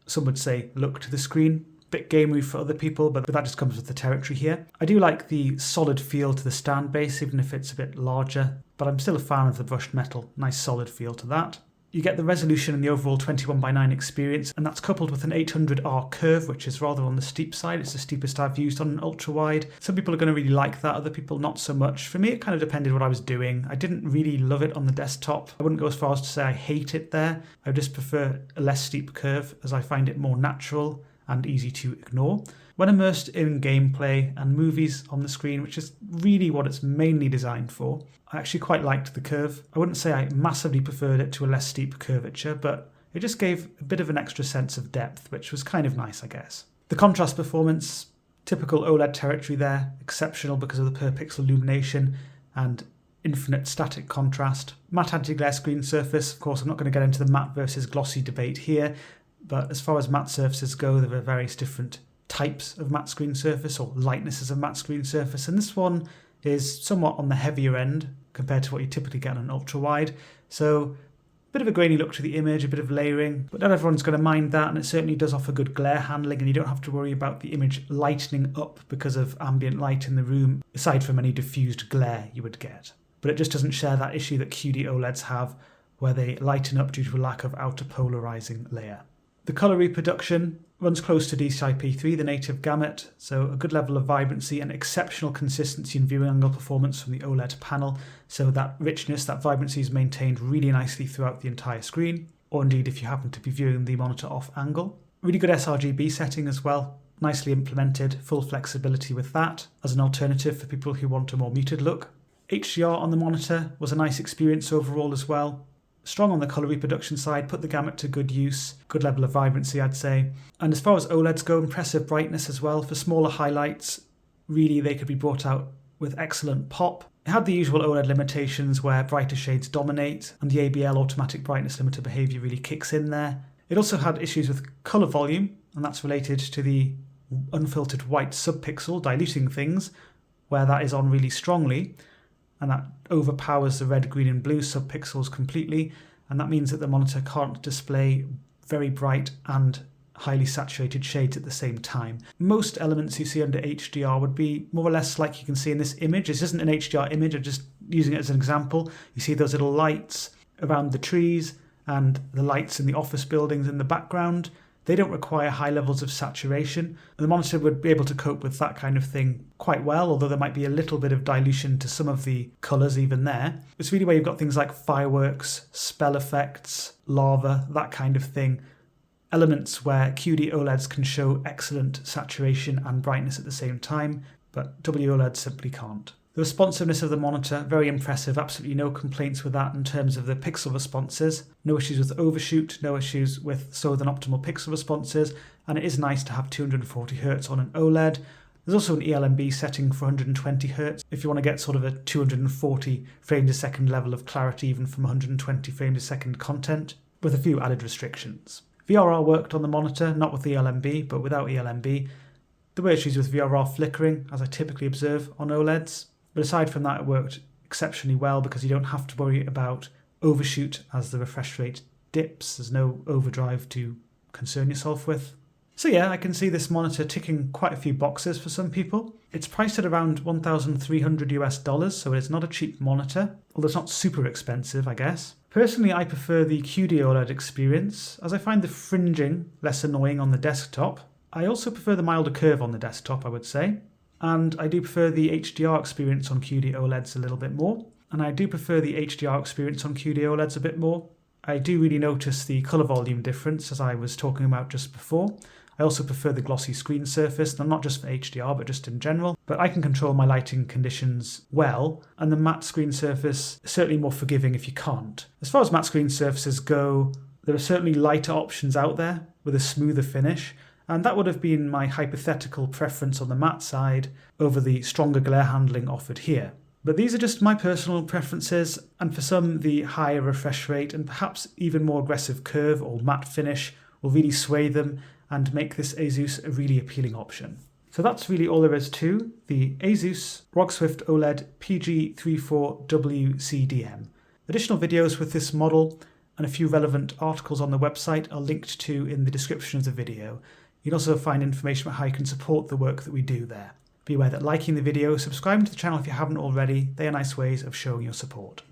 some would say look to the screen. Bit gamery for other people, but that just comes with the territory here. I do like the solid feel to the stand base, even if it's a bit larger, but I'm still a fan of the brushed metal. Nice solid feel to that. You get the resolution and the overall 21:9 experience, and that's coupled with an 800R curve, which is rather on the steep side. It's the steepest I've used on an ultra-wide. Some people are going to really like that, other people not so much. For me, it kind of depended what I was doing. I didn't really love it on the desktop. I wouldn't go as far as to say I hate it there. I just prefer a less steep curve, as I find it more natural and easy to ignore. When immersed in gameplay and movies on the screen, which is really what it's mainly designed for, I actually quite liked the curve. I wouldn't say I massively preferred it to a less steep curvature, but it just gave a bit of an extra sense of depth, which was kind of nice, I guess. The contrast performance, typical OLED territory there, exceptional because of the per pixel illumination and infinite static contrast. Matte anti-glare screen surface, of course I'm not going to get into the matte versus glossy debate here, but as far as matte surfaces go, there are various different types of matte screen surface or lightnesses of matte screen surface, and this one is somewhat on the heavier end compared to what you typically get on an ultra-wide. So a bit of a grainy look to the image, a bit of layering, but not everyone's going to mind that, and it certainly does offer good glare handling, and you don't have to worry about the image lightening up because of ambient light in the room, aside from any diffused glare you would get. But it just doesn't share that issue that QD OLEDs have, where they lighten up due to a lack of outer polarizing layer. The colour reproduction runs close to DCI-P3, the native gamut, so a good level of vibrancy and exceptional consistency in viewing angle performance from the OLED panel, so that richness, that vibrancy is maintained really nicely throughout the entire screen, or indeed if you happen to be viewing the monitor off angle. Really good sRGB setting as well, nicely implemented, full flexibility with that, as an alternative for people who want a more muted look. HDR on the monitor was a nice experience overall as well. Strong on the colour reproduction side, put the gamut to good use, good level of vibrancy I'd say. And as far as OLEDs go, impressive brightness as well. For smaller highlights, really they could be brought out with excellent pop. It had the usual OLED limitations where brighter shades dominate and the ABL automatic brightness limiter behaviour really kicks in there. It also had issues with colour volume, and that's related to the unfiltered white subpixel diluting things, where that is on really strongly. And that overpowers the red, green and blue subpixels completely, and that means that the monitor can't display very bright and highly saturated shades at the same time. Most elements you see under HDR would be more or less like you can see in this image. This isn't an HDR image, I'm just using it as an example. You see those little lights around the trees and the lights in the office buildings in the background. They don't require high levels of saturation. The monitor would be able to cope with that kind of thing quite well, although there might be a little bit of dilution to some of the colours even there. It's really where you've got things like fireworks, spell effects, lava, that kind of thing. Elements where QD OLEDs can show excellent saturation and brightness at the same time, but WOLEDs simply can't. The responsiveness of the monitor, very impressive, absolutely no complaints with that in terms of the pixel responses. No issues with overshoot, no issues with slower than optimal pixel responses, and it is nice to have 240Hz on an OLED. There's also an ELMB setting for 120Hz if you want to get sort of a 240 frames a second level of clarity even from 120 frames a second content, with a few added restrictions. VRR worked on the monitor, not with ELMB, but without ELMB. There were issues with VRR flickering, as I typically observe on OLEDs. But aside from that, it worked exceptionally well because you don't have to worry about overshoot as the refresh rate dips. There's no overdrive to concern yourself with. So yeah, I can see this monitor ticking quite a few boxes for some people. It's priced at around $1,300 so it's not a cheap monitor, although it's not super expensive, I guess. Personally, I prefer the QD OLED experience, as I find the fringing less annoying on the desktop. I also prefer the milder curve on the desktop, I would say. And I do prefer the HDR experience on QD OLEDs a little bit more. And I do prefer the HDR experience on QD OLEDs a bit more. I do really notice the colour volume difference, as I was talking about just before. I also prefer the glossy screen surface, not just for HDR, but just in general. But I can control my lighting conditions well, and the matte screen surface is certainly more forgiving if you can't. As far as matte screen surfaces go, there are certainly lighter options out there with a smoother finish. And that would have been my hypothetical preference on the matte side over the stronger glare handling offered here. But these are just my personal preferences, and for some the higher refresh rate and perhaps even more aggressive curve or matte finish will really sway them and make this ASUS a really appealing option. So that's really all there is to the ASUS ROG Swift OLED PG34WCDM. Additional videos with this model and a few relevant articles on the website are linked to in the description of the video. You can also find information about how you can support the work that we do there. Be aware that liking the video, subscribing to the channel if you haven't already, they are nice ways of showing your support.